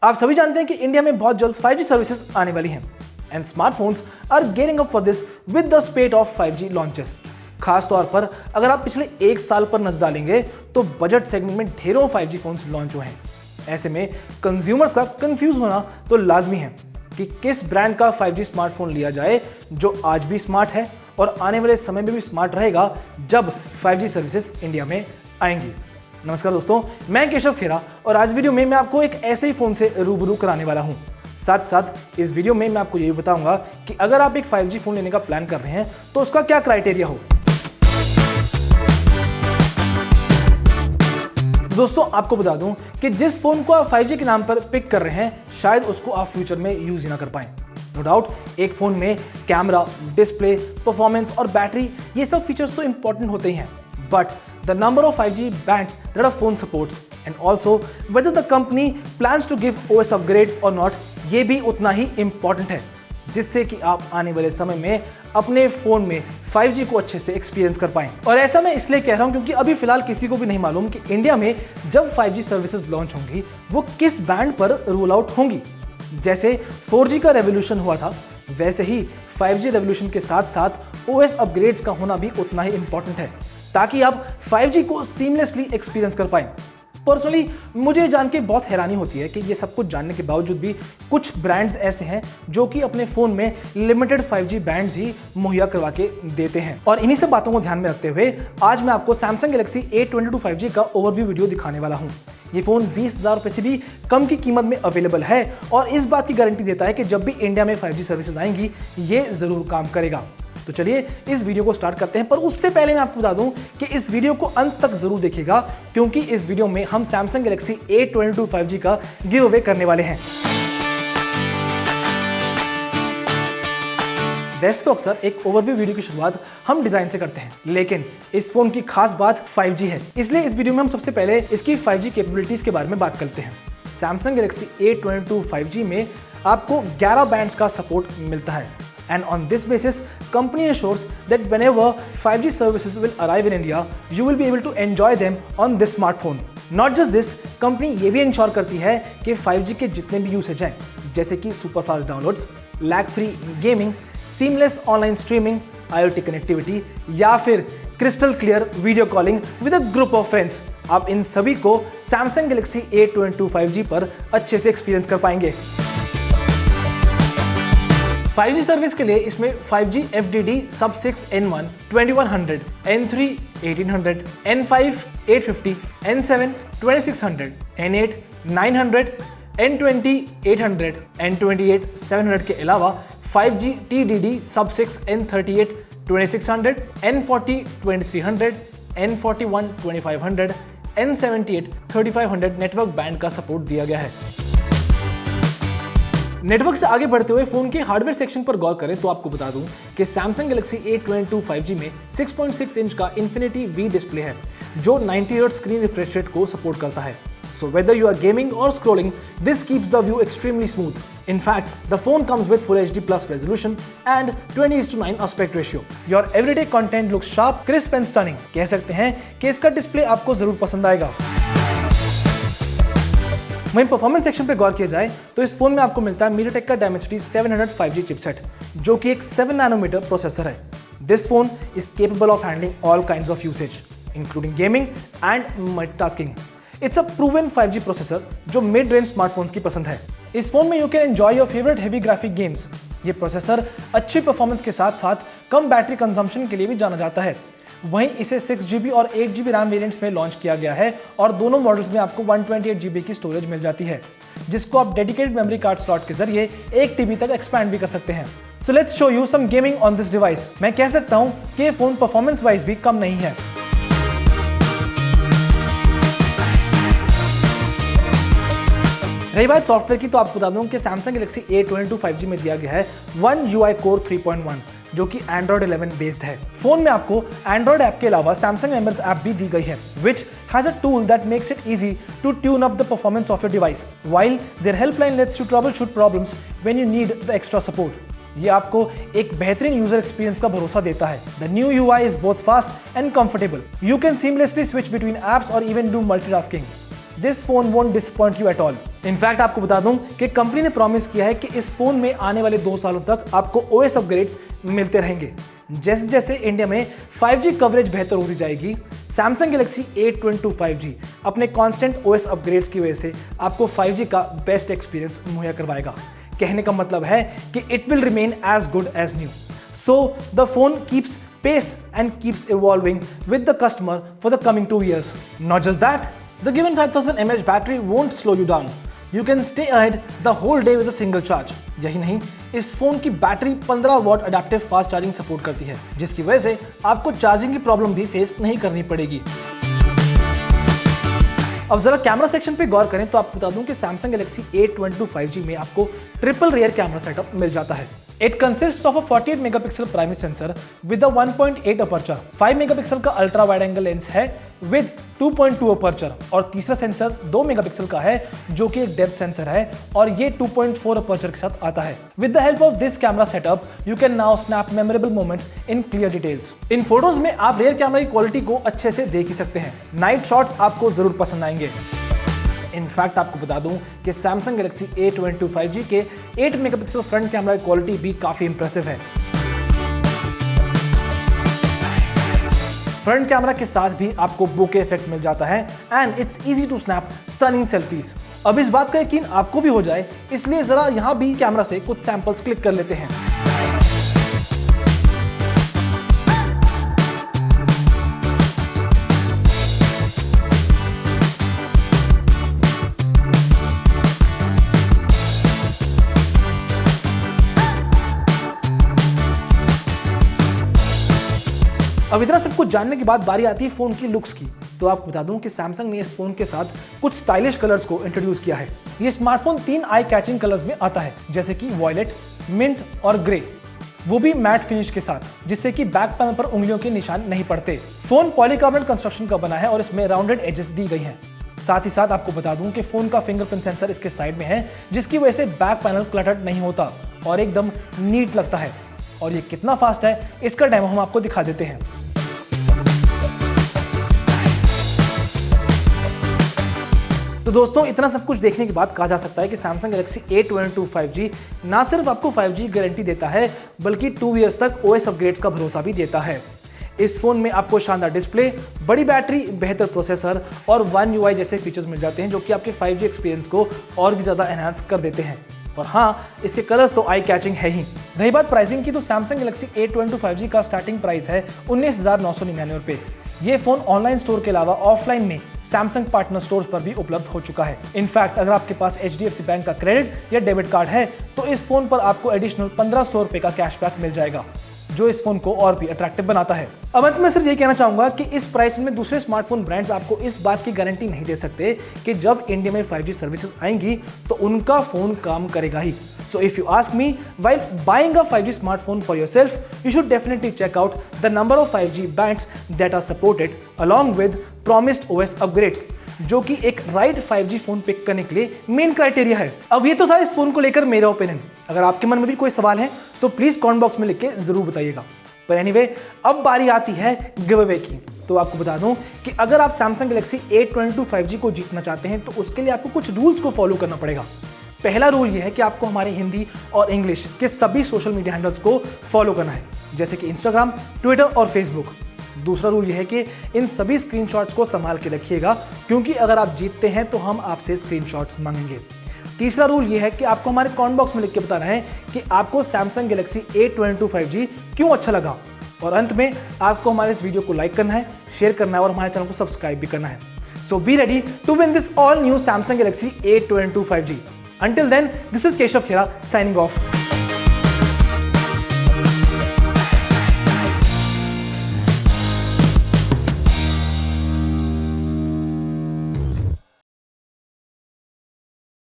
आप सभी जानते हैं कि इंडिया में बहुत जल्द 5G सर्विसेज आने वाली हैं and smartphones are gearing up for this with the spate of 5G launches. खास तौर पर अगर आप पिछले एक साल पर नजर डालेंगे तो बजट सेगमेंट में ढेरों 5G फोन्स लॉन्च हुए हैं। ऐसे में कंज्यूमर्स का कंफ्यूज होना तो लाजमी है कि किस ब्रांड का 5G स्मार्टफोन लिया जाए जो आज भी स्मार्ट है और आने वाले समय में भी स्मार्ट रहेगा जब 5G सर्विसेज इंडिया में आएंगी। नमस्कार दोस्तों, मैं केशव खेरा और आज वीडियो में मैं आपको एक ऐसे ही फोन से रूबरू कराने वाला हूं। साथ साथ इस वीडियो में मैं आपको ये भी बताऊंगा कि अगर आप एक 5G फोन लेने का प्लान कर रहे हैं तो उसका क्या क्राइटेरिया हो। दोस्तों आपको बता दूं कि जिस फोन को आप 5G के नाम पर पिक कर रहे हैं शायद उसको आप फ्यूचर में यूज ही ना कर पाएं। नो डाउट एक फोन में कैमरा, डिस्प्ले, परफॉर्मेंस और बैटरी ये सब फीचर्स तो इंपॉर्टेंट होते ही हैं, but the number of 5G bands that a phone supports and also whether the company plans to give OS upgrades or not ये भी उतना ही important है, जिससे कि आप आने वाले समय में अपने फोन में 5G को अच्छे से एक्सपीरियंस कर पाएं। और ऐसा मैं इसलिए कह रहा हूं क्योंकि अभी फिलहाल किसी को भी नहीं मालूम कि इंडिया में जब 5G सर्विसेज लॉन्च होंगी वो किस बैंड पर रोल आउट होंगी। जैसे 4G का रेवोल्यूशन हुआ था वैसे ही 5G रेवोल्यूशन के साथ साथ OS अपग्रेड्स का होना भी उतना ही इंपॉर्टेंट है ताकि आप 5G को सीमलेसली एक्सपीरियंस कर पाएं। पर्सनली मुझे जान के बहुत हैरानी होती है कि ये सब कुछ जानने के बावजूद भी कुछ ब्रांड्स ऐसे हैं जो कि अपने फ़ोन में लिमिटेड 5G बैंड्स ही मुहैया करवा के देते हैं। और इन्हीं सब बातों को ध्यान में रखते हुए आज मैं आपको Samsung Galaxy A22 5G का ओवरव्यू वीडियो दिखाने वाला हूँ। ये फ़ोन 20,000 रुपये से भी कम की कीमत में अवेलेबल है और इस बात की गारंटी देता है कि जब भी इंडिया में 5G सर्विसेज आएंगी ये ज़रूर काम करेगा। तो चलिए इस वीडियो को स्टार्ट करते हैं, पर उससे पहले मैं आपको बता दूं कि इस वीडियो को अंत तक जरूर देखिएगा क्योंकि इस वीडियो में हम Samsung Galaxy A22 5G का गिव अवे करने वाले हैं। वैसे तो अक्सर एक ओवरव्यू वीडियो की शुरुआत हम डिजाइन से करते हैं, लेकिन इस फोन की खास बात 5G है, इसलिए इस वीडियो में हम सबसे पहले इसकी 5G कैपेबिलिटीज के बारे में बात करते हैं। Samsung Galaxy A22 5G में आपको 11 बैंड्स का सपोर्ट मिलता है and on this basis company assures that whenever 5G services will arrive in India you will be able to enjoy them on this smartphone. Not just this, company ये भी ensure करती है कि 5G के जितने भी यूसेज हैं जैसे कि super fast downloads, lag free gaming, seamless online streaming, IoT connectivity या फिर crystal clear video calling with a group of friends, आप इन सभी को Samsung Galaxy A22 5G पर अच्छे से एक्सपीरियंस कर पाएंगे। 5G सर्विस के लिए इसमें 5G FDD Sub-6 N1 2100, N3 1800, N5 850, N7 2600, N8 900, N20 800, N28 700 के अलावा 5G TDD Sub-6 N38 2600, N40 2300, N41 2500, N78 3500 network band का सपोर्ट दिया गया है। नेटवर्क से आगे बढ़ते हुए फोन के हार्डवेयर सेक्शन पर गौर करें तो आपको बता दूं कि Samsung Galaxy A22 5G में 6.6 इंच का Infinity V डिस्प्ले है जो 90 Hz स्क्रीन रिफ्रेश रेट को सपोर्ट करता है। So whether you are gaming or scrolling, this keeps the view extremely smooth. In fact, the phone comes with Full HD Plus resolution and 20:9 aspect ratio. Your everyday content looks sharp, crisp and stunning. कह सकते हैं कि इसका display आपको जरूर पसंद आएगा। वहीं परफॉर्मेंस सेक्शन पे गौर किया जाए तो इस फोन में आपको मिलता है MediaTek का Dimensity 700 5G चिपसेट जो कि एक 7 नैनोमीटर प्रोसेसर है। This phone is capable of handling all kinds of usage including gaming and multitasking. It's a proven 5G processor जो मिड रेंज स्मार्टफोन्स की पसंद है। इस फोन में you can enjoy your favourite heavy graphic games. ये processor अच्छी performance के साथ साथ कम बैटरी कंजम्पशन के लिए भी जाना जाता है। वहीं इसे 6GB और 8GB रैम वेरिएंट्स में लॉन्च किया गया है और दोनों मॉडल्स में आपको 128GB की स्टोरेज मिल जाती है जिसको आप डेडिकेटेड मेमोरी कार्ड स्लॉट के जरिए 1 TB तक एक्सपैंड भी कर सकते हैं। So let's show you some gaming on this device. मैं कह सकता हूं कि ये फोन परफॉर्मेंस वाइज भी कम नहीं है। रही बात सॉफ्टवेयर की तो आपको बता दूं कि Samsung Galaxy A22 5G में दिया गया है One UI Core 3.1 जो कि Android 11 बेस्ड है। फोन में आपको Android ऐप के अलावा Samsung Members ऐप भी दी गई है which has a tool that makes it easy to tune up the performance of your device while their helpline lets you troubleshoot problems when you need the extra support. ये आपको एक बेहतरीन user experience का भरोसा देता है। The new UI is both fast and comfortable. You can seamlessly switch between apps or even do multitasking. This phone won't disappoint you at all. In fact आपको बता दूं कि कंपनी ने प्रॉमिस किया है कि इस फोन में आने वाले 2 सालों तक आपको OS अपग्रेड्स मिलते रहेंगे। जैसे जैसे इंडिया में 5G कवरेज बेहतर होती जाएगी, Samsung Galaxy A22 5G अपने कांस्टेंट OS अपग्रेड्स की वजह से आपको 5G का बेस्ट एक्सपीरियंस मुहैया करवाएगा। कहने का मतलब है कि it will remain as good as new. So the phone keeps pace and keeps evolving with the customer for the coming 2 years. Not just that, the given 5000 mAh battery won't slow you down. You can stay ahead the whole day with a single charge. यही नहीं, इस phone की battery 15 what adaptive fast charging support करती है, जिसकी वजह से आपको चार्जिंग की प्रॉब्लम भी फेस नहीं करनी पड़ेगी। अब जरा कैमरा सेक्शन पे गौर करें तो आपको बता दूं कि Samsung Galaxy A22 5G में आपको ट्रिपल रियर कैमरा सेटअप मिल जाता है। It consists of a 48 megapixel primary sensor with a 1.8 aperture, 5 megapixel का अल्ट्रा वाइड एंगल लेंस है with 2.2 अपर्चर और तीसरा सेंसर 2 मेगापिक्सल का है जो कि एक डेप्थ सेंसर है और ये 2.4 अपर्चर के साथ आता है। With the help of this camera setup, you can now snap memorable moments in clear details. In photos में आप रियर कैमरा की क्वालिटी को अच्छे से देख ही सकते हैं। नाइट शॉट्स आपको जरूर पसंद आएंगे। इनफैक्ट आपको बता दूं कि Samsung Galaxy A22 5G के 8 मेगापिक्सल फ्रंट कैमरा की क्वालिटी भी काफी इंप्रेसिव है। फ्रंट कैमरा के साथ भी आपको बोके इफेक्ट मिल जाता है and it's easy to snap stunning selfies. अब इस बात का यकीन आपको भी हो जाए, इसलिए जरा यहां भी कैमरा से कुछ सैंपल्स क्लिक कर लेते हैं। अब इतना सब कुछ जानने के बाद बारी आती है फोन की लुक्स की। तो आपको बता दूं कि Samsung ने इस फोन के साथ कुछ स्टाइलिश कलर्स को इंट्रोड्यूस किया है। ये स्मार्टफोन 3 आई कैचिंग कलर्स में आता है, जैसे कि वॉयलेट, मिंट और ग्रे, वो भी मैट फिनिश के साथ, जिससे कि बैक पैनल पर उंगलियों के निशान नहीं पड़ते। फोन पॉलीकार्बोनेट कंस्ट्रक्शन का बना है और इसमें राउंडेड एजेस दी गई हैं। साथ ही साथ आपको बता दूं कि फोन का फिंगरप्रिंट सेंसर इसके साइड में है, जिसकी वजह से बैक पैनल क्लटर्ड नहीं होता और एकदम नीट लगता है। और ये कितना फास्ट है इसका डेमो हम आपको दिखा देते हैं। तो दोस्तों, इतना सब कुछ देखने के बाद कहा जा सकता है कि Samsung Galaxy A22 5G ना सिर्फ आपको 5G गारंटी देता है, बल्कि 2 इयर्स तक OS अपग्रेड्स का भरोसा भी देता है। इस फोन में आपको शानदार डिस्प्ले, बड़ी बैटरी, बेहतर प्रोसेसर और One UI जैसे फीचर्स मिल जाते हैं जो कि आपके 5G एक्सपीरियंस को और भी ज़्यादा एनहांस कर देते हैं। और हाँ, इसके कलर्स तो आई कैचिंग है ही। रही बात प्राइसिंग की, तो Samsung Galaxy A22 5G का स्टार्टिंग प्राइस है 19,999 रुपये। ये फोन ऑनलाइन स्टोर के अलावा ऑफलाइन में Samsung पार्टनर स्टोर्स पर भी उपलब्ध हो चुका है। इनफैक्ट अगर आपके पास HDFC बैंक का क्रेडिट या डेबिट कार्ड है तो इस फोन पर आपको एडिशनल 1500 रुपये का कैशबैक मिल जाएगा, जो इस फोन को और भी अट्रैक्टिव बनाता है। अब अंत में सिर्फ ये कहना चाहूंगा कि इस प्राइस में दूसरे स्मार्टफोन ब्रांड्स आपको इस बात की गारंटी नहीं दे सकते कि जब इंडिया में 5G सर्विसेज आएंगी तो उनका फोन काम करेगा ही। So if you ask me, while buying a 5G smartphone for yourself, you should definitely check out the number of 5G bands that are supported along with promised OS upgrades, जो कि एक right 5G phone pick करने के लिए main criteria है। अब ये तो था इस फोन को लेकर मेरा ओपिनियन। अगर आपके मन में भी कोई सवाल है तो प्लीज कमेंट बॉक्स में लिख के जरूर बताइएगा। पर एनीवे, अब बारी आती है गिव अवे की। तो आपको बता दूं कि अगर आप Samsung Galaxy A22 5G को जीतना चाहते हैं तो उसके लिए आपको कुछ रूल्स को फॉलो करना पड़ेगा। पहला रूल ये है कि आपको हमारे हिंदी और इंग्लिश के सभी सोशल मीडिया हैंडल्स को फॉलो करना है, जैसे कि इंस्टाग्राम, ट्विटर और फेसबुक। दूसरा रूल ये है कि इन सभी स्क्रीनशॉट्स को संभाल के रखिएगा, क्योंकि अगर आप जीतते हैं तो हम आपसे स्क्रीनशॉट्स मांगेंगे। तीसरा रूल ये है कि आपको हमारे कमेंट बॉक्स में लिख के बताना है कि आपको Samsung Galaxy A22 5G क्यों अच्छा लगा। और अंत में आपको हमारे इस वीडियो को लाइक करना है, शेयर करना है और हमारे चैनल को सब्सक्राइब भी करना है। So be ready to win this all new Samsung Galaxy A22 5G. Until then, this is Keshav Khera signing off.